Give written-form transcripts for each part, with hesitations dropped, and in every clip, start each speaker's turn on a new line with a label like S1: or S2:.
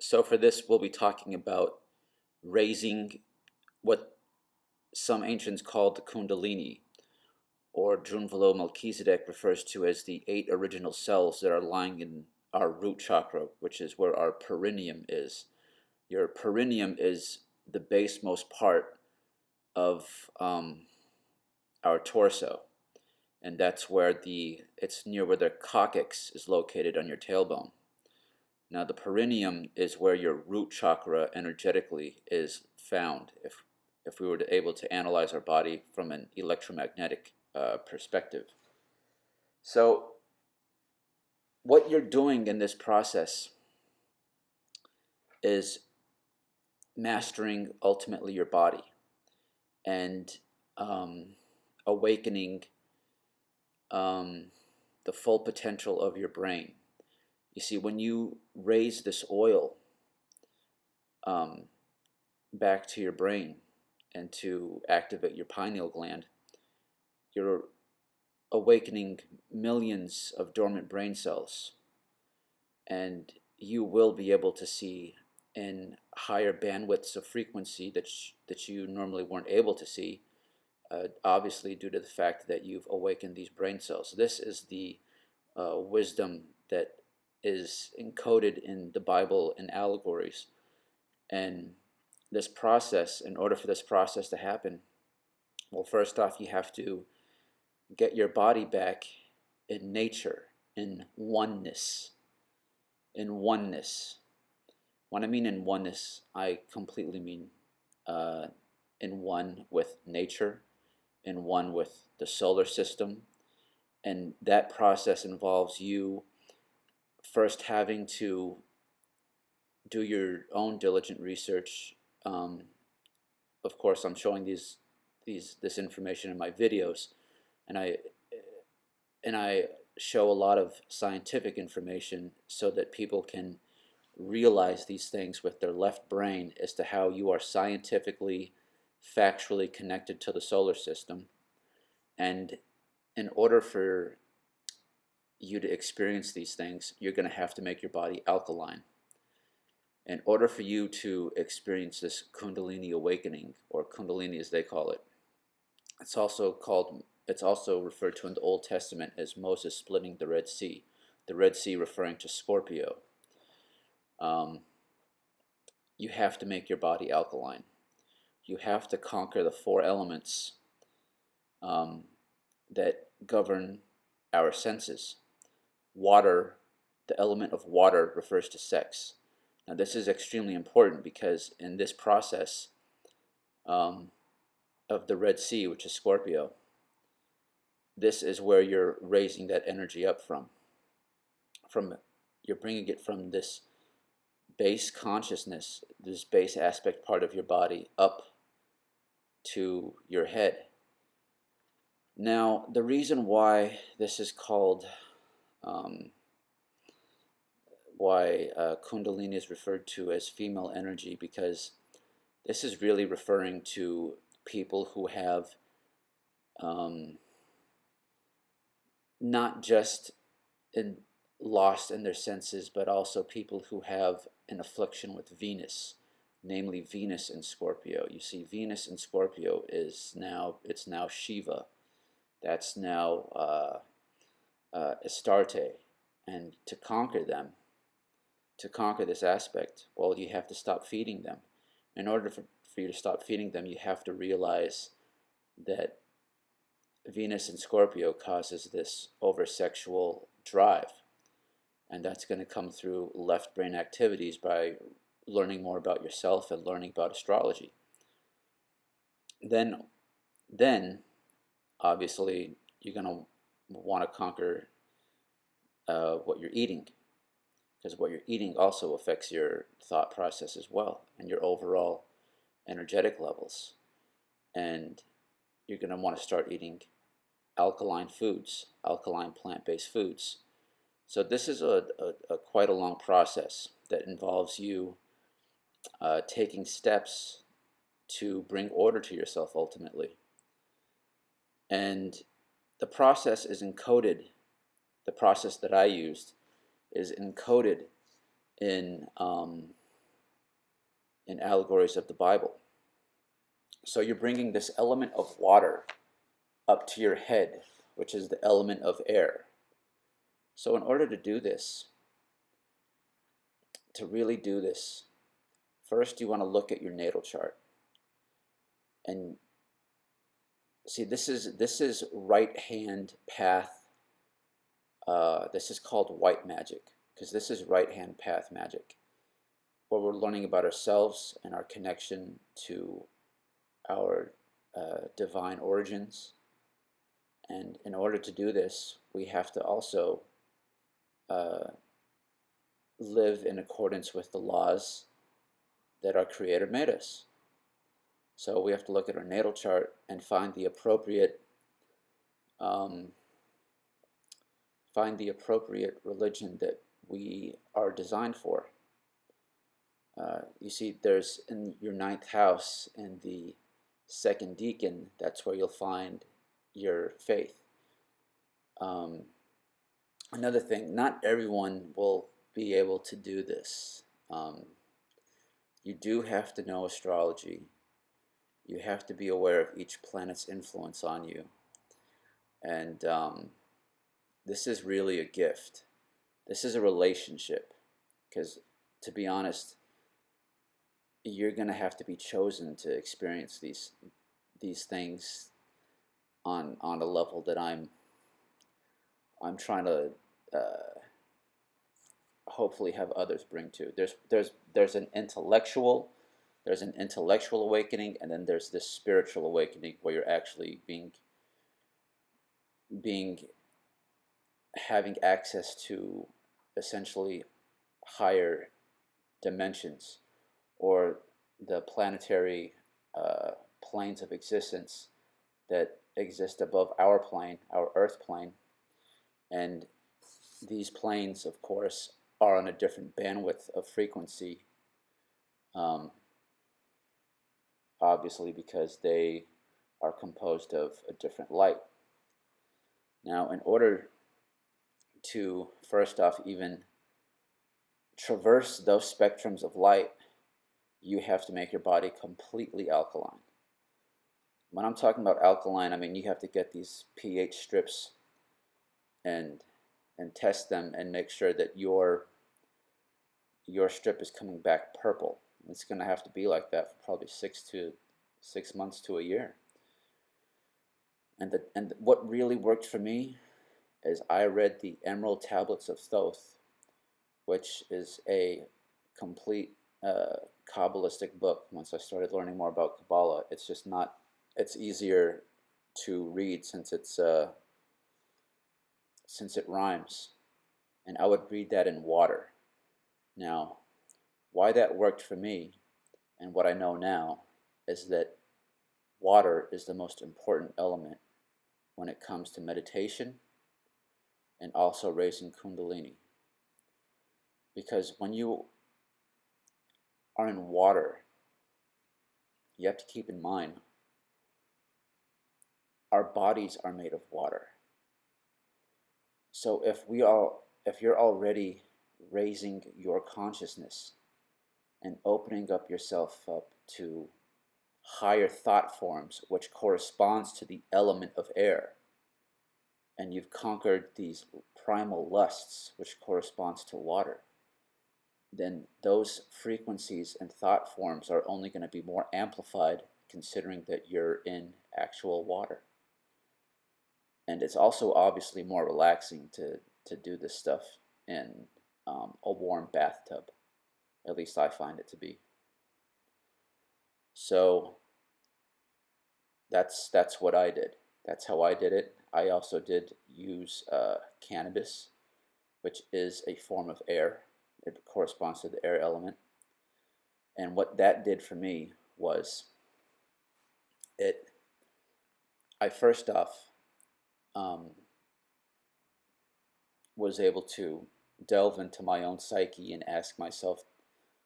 S1: So for this, we'll be talking about raising what some ancients called the Kundalini, or Drunvalo Melchizedek refers to as the 8 original cells that are lying in our root chakra, which is where our perineum is. Your perineum is the basemost part of our torso, and that's where it's near where the coccyx is located on your tailbone. Now, the perineum is where your root chakra energetically is found. If we were able to analyze our body from an electromagnetic perspective. So, what you're doing in this process is mastering ultimately your body and awakening the full potential of your brain. You see, when you raise this oil back to your brain and to activate your pineal gland, you're awakening millions of dormant brain cells, and you will be able to see in higher bandwidths of frequency that you normally weren't able to see, obviously due to the fact that you've awakened these brain cells. This is the wisdom that is encoded in the Bible in allegories. And this process, in order for this process to happen, well, first off, you have to get your body back in nature, in oneness. In oneness. When I mean in oneness, I completely mean in one with nature, in one with the solar system. And that process involves you first having to do your own diligent research. Of course, I'm showing this information in my videos, and I show a lot of scientific information so that people can realize these things with their left brain as to how you are scientifically, factually connected to the solar system. And in order for you to experience these things, you're going to have to make your body alkaline. In order for you to experience this Kundalini awakening, or Kundalini as they call it, it's also referred to in the Old Testament as Moses splitting the Red Sea referring to Scorpio. You have to make your body alkaline. You have to conquer the 4 elements that govern our senses. Water, the element of water, refers to sex. Now, this is extremely important because in this process of the Red Sea, which is Scorpio, this is where you're raising that energy up from. You're bringing it from this base consciousness, this base aspect part of your body, up to your head. Now, the reason why this is called, Kundalini is referred to as female energy, because this is really referring to people who have not just lost in their senses, but also people who have an affliction with Venus, namely Venus in Scorpio. You see, Venus in Scorpio is now Shiva. That's now Astarte. And to conquer this aspect, well, you have to stop feeding them. In order for you to stop feeding them, you have to realize that Venus in Scorpio causes this over-sexual drive. And that's going to come through left brain activities by learning more about yourself and learning about astrology. Then obviously, you're going to want to conquer what you're eating, because what you're eating also affects your thought process as well and your overall energetic levels. And you're going to want to start eating alkaline foods, alkaline plant-based foods. So this is a quite a long process that involves you taking steps to bring order to yourself ultimately. And the process is encoded, the process that I used is encoded in in allegories of the Bible. So you're bringing this element of water up to your head, which is the element of air. So in order to do this, to really do this, first you want to look at your natal chart. And see, this is right hand path. This is called white magic, because this is right hand path magic, where we're learning about ourselves and our connection to our divine origins. And in order to do this, we have to also live in accordance with the laws that our Creator made us. So we have to look at our natal chart and find the appropriate religion that we are designed for. You see, there's in your ninth house, in the second deacon, that's where you'll find your faith. Another thing, not everyone will be able to do this. You do have to know astrology. You have to be aware of each planet's influence on you. And this is really a gift. This is a relationship. Because, to be honest, you're going to have to be chosen to experience these things on a level that I'm trying to hopefully have others bring to. There's an intellectual awakening, and then there's this spiritual awakening where you're actually having access to essentially higher dimensions, or the planetary planes of existence that exist above our plane, our Earth plane. And these planes, of course, are on a different bandwidth of frequency, obviously because they are composed of a different light. Now, in order to, first off, even traverse those spectrums of light, you have to make your body completely alkaline. When I'm talking about alkaline, I mean you have to get these pH strips and test them and make sure that your strip is coming back purple. It's going to have to be like that for probably 6 months to a year. And what really worked for me is I read the Emerald Tablets of Thoth, which is a complete Kabbalistic book. Once I started learning more about Kabbalah, it's easier to read since it rhymes. And I would read that in water. Now, why that worked for me and what I know now is that water is the most important element when it comes to meditation and also raising Kundalini. Because when you are in water, you have to keep in mind our bodies are made of water. So if you're already raising your consciousness and opening up yourself up to higher thought forms, which corresponds to the element of air, and you've conquered these primal lusts, which corresponds to water, then those frequencies and thought forms are only going to be more amplified, considering that you're in actual water. And it's also obviously more relaxing to do this stuff in a warm bathtub. At least I find it to be. So that's what I did. That's how I did it. I also did use cannabis, which is a form of air. It corresponds to the air element. And what that did for me was I first off was able to delve into my own psyche and ask myself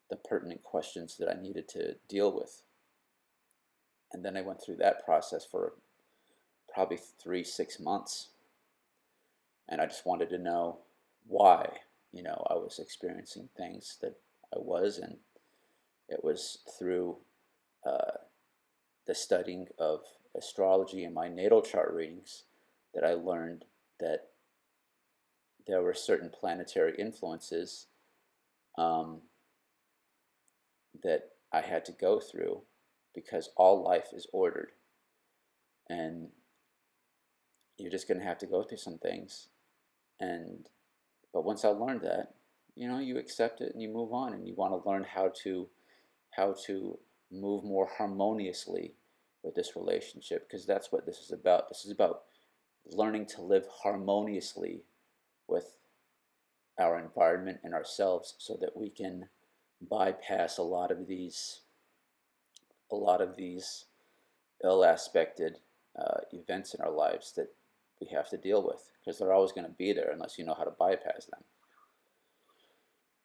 S1: the pertinent questions that I needed to deal with. And then I went through that process for probably 3-6 months. And I just wanted to know why, I was experiencing things that I was. And It was through the studying of astrology and my natal chart readings that I learned that there were certain planetary influences um, that I had to go through because all life is ordered. And you're just going to have to go through some things. And but once I learned that, you accept it and you move on, and you want to learn how to move more harmoniously with this relationship, because that's what this is about. This is about learning to live harmoniously with our environment and ourselves so that we can bypass a lot of these ill-aspected events in our lives that we have to deal with, because they're always going to be there unless you know how to bypass them.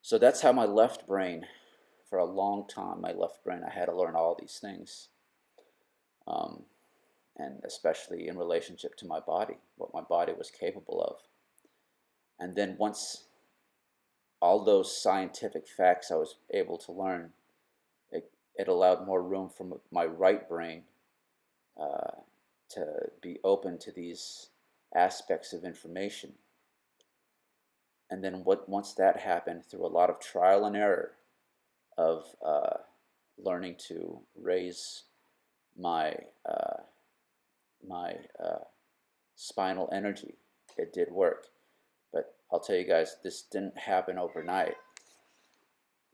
S1: So that's how my left brain, for a long time, I had to learn all these things, um, and especially in relationship to my body, what my body was capable of. And then once all those scientific facts I was able to learn, it allowed more room for my right brain uh, to be open to these aspects of information. And then once that happened, through a lot of trial and error of learning to raise my my spinal energy, it did work. But I'll tell you guys, this didn't happen overnight.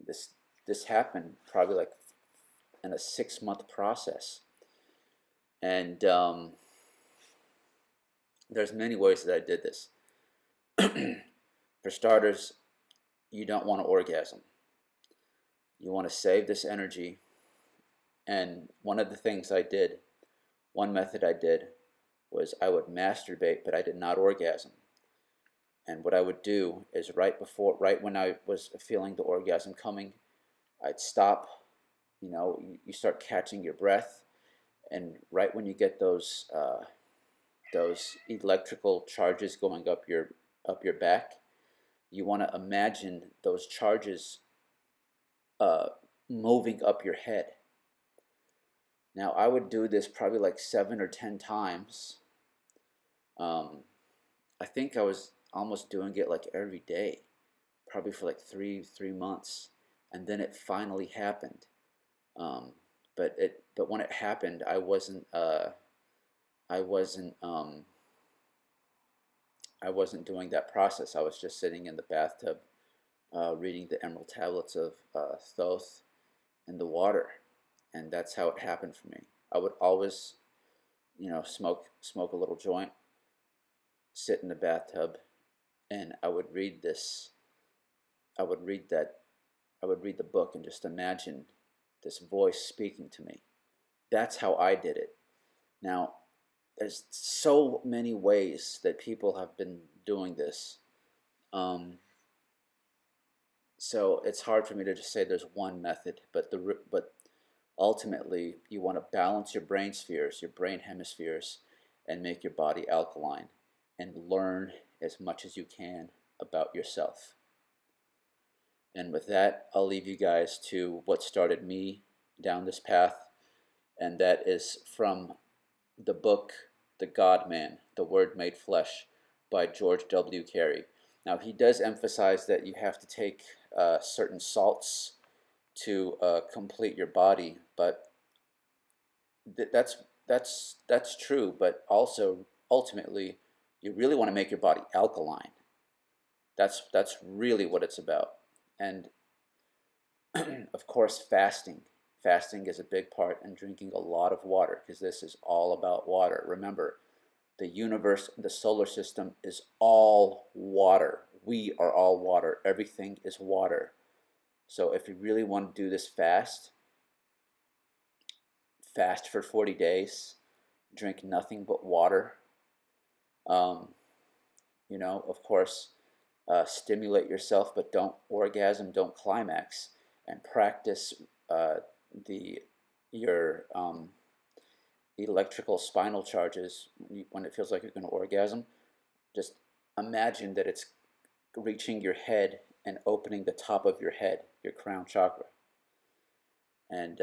S1: This this happened probably like in a 6-month process, and there's many ways that I did this. For starters, you don't want to orgasm. You want to save this energy. And one method I did was I would masturbate, but I did not orgasm. And what I would do is right when I was feeling the orgasm coming, I'd stop. You start catching your breath, and right when you get those electrical charges going up your back, you want to imagine those charges uh, moving up your head. Now, I would do this probably like 7 or 10 times. I think I was almost doing it like every day, probably for like three months, and then it finally happened. Um, but when it happened, I wasn't I wasn't doing that process. I was just sitting in the bathtub, reading the emerald tablets of Thoth in the water, and that's how it happened for me. I would always, smoke a little joint, sit in the bathtub, and I would read this. I would read that. I would read the book and just imagine this voice speaking to me. That's how I did it. Now, there's so many ways that people have been doing this. So it's hard for me to just say there's one method, but ultimately you want to balance your brain spheres, your brain hemispheres, and make your body alkaline, and learn as much as you can about yourself. And with that, I'll leave you guys to what started me down this path, and that is from the book The God Man, The Word Made Flesh by George W. Carey. Now, he does emphasize that you have to take certain salts to complete your body, but that's true. But also, ultimately, you really want to make your body alkaline. That's really what it's about. And of course, fasting. Fasting is a big part, and drinking a lot of water, because this is all about water. Remember, the universe, the solar system is all water. We are all water. Everything is water. So if you really want to do this fast for 40 days, drink nothing but water. Of course, stimulate yourself, but don't orgasm, don't climax, and practice your electrical spinal charges when it feels like you're going to orgasm. Just imagine that it's reaching your head and opening the top of your head, your crown chakra. and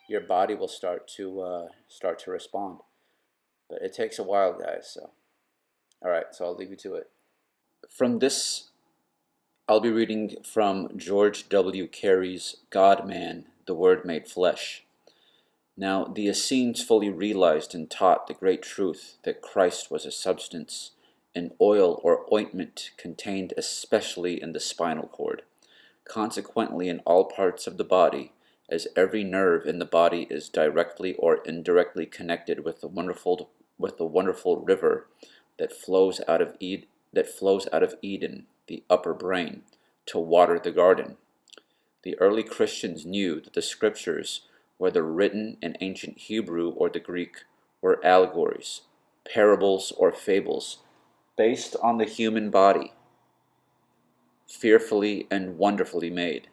S1: your body will start to respond. But it takes a while, guys. So, all right. So I'll leave you to it. From this, I'll be reading from George W. Carey's God Man, the Word Made Flesh. Now the Essenes fully realized and taught the great truth that Christ was a substance, an oil or ointment contained especially in the spinal cord, consequently in all parts of the body, as every nerve in the body is directly or indirectly connected with the wonderful river that flows out of Eden, the upper brain, to water the garden. The early Christians knew that the scriptures, whether written in ancient Hebrew or the Greek, were allegories, parables, or fables based on the human body, fearfully and wonderfully made.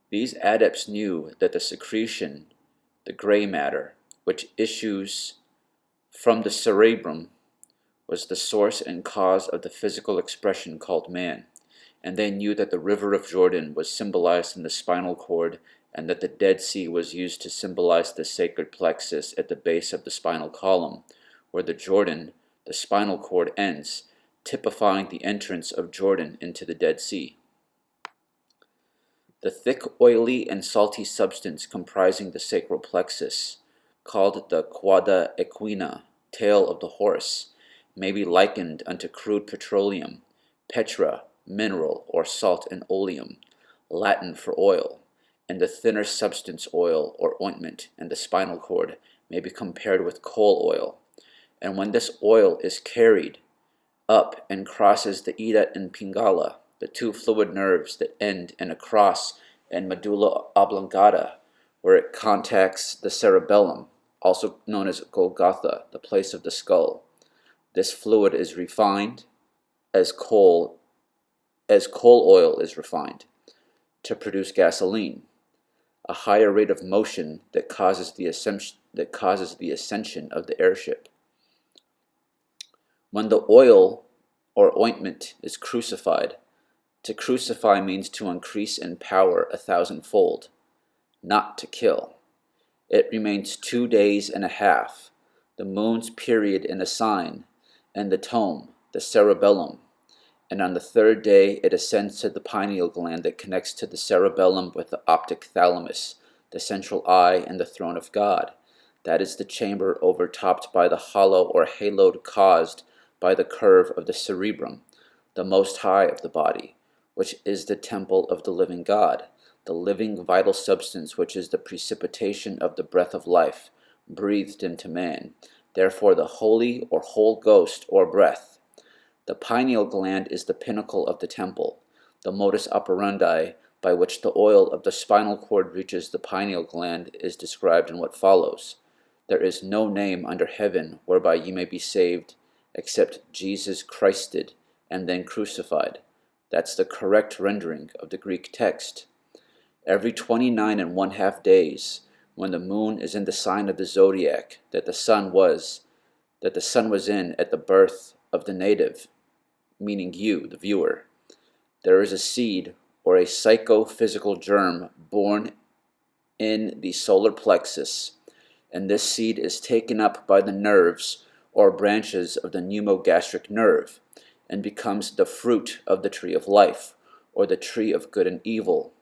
S1: These adepts knew that the secretion, the gray matter, which issues from the cerebrum, was the source and cause of the physical expression called man, and they knew that the river of Jordan was symbolized in the spinal cord, and that the Dead Sea was used to symbolize the sacred plexus at the base of the spinal column, where the Jordan, the spinal cord, ends, typifying the entrance of Jordan into the Dead Sea. The thick, oily, and salty substance comprising the sacral plexus, called the quada equina, tail of the horse, may be likened unto crude petroleum, petra, mineral, or salt and oleum, Latin for oil, and the thinner substance oil or ointment in the spinal cord may be compared with coal oil. And when this oil is carried up and crosses the Ida and Pingala, the two fluid nerves that end in a cross and medulla oblongata, where it contacts the cerebellum, also known as Golgotha, the place of the skull. This fluid is refined as coal oil is refined to produce gasoline, a higher rate of motion that causes the ascension of the airship. When the oil or ointment is crucified, to crucify means to increase in power 1,000-fold, not to kill. It remains 2 days and a half, the moon's period in a sign, and the tome, the cerebellum, and on the third day it ascends to the pineal gland that connects to the cerebellum with the optic thalamus, the central eye, and the throne of God. That is the chamber overtopped by the hollow or halo caused by the curve of the cerebrum, the most high of the body, which is the temple of the living God, the living vital substance which is the precipitation of the breath of life, breathed into man, therefore the holy or whole ghost or breath. The pineal gland is the pinnacle of the temple, the modus operandi by which the oil of the spinal cord reaches the pineal gland is described in what follows. There is no name under heaven whereby ye may be saved, except Jesus Christed, and then crucified. That's the correct rendering of the Greek text. Every 29½ days, when the moon is in the sign of the zodiac that the sun was in at the birth of the native, meaning you, the viewer, there is a seed or a psychophysical germ born in the solar plexus, and this seed is taken up by the nerves or branches of the pneumogastric nerve, and becomes the fruit of the tree of life, or the tree of good and evil.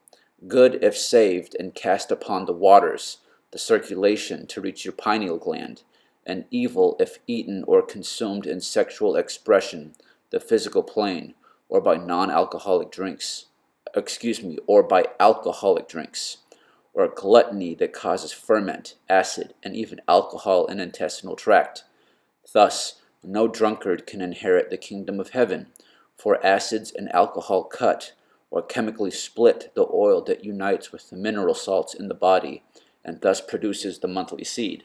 S1: Good if saved and cast upon the waters, the circulation to reach your pineal gland, and evil if eaten or consumed in sexual expression, the physical plane, or by alcoholic drinks, or gluttony that causes ferment, acid, and even alcohol in intestinal tract. Thus, no drunkard can inherit the kingdom of heaven, for acids and alcohol cut or chemically split the oil that unites with the mineral salts in the body, and thus produces the monthly seed.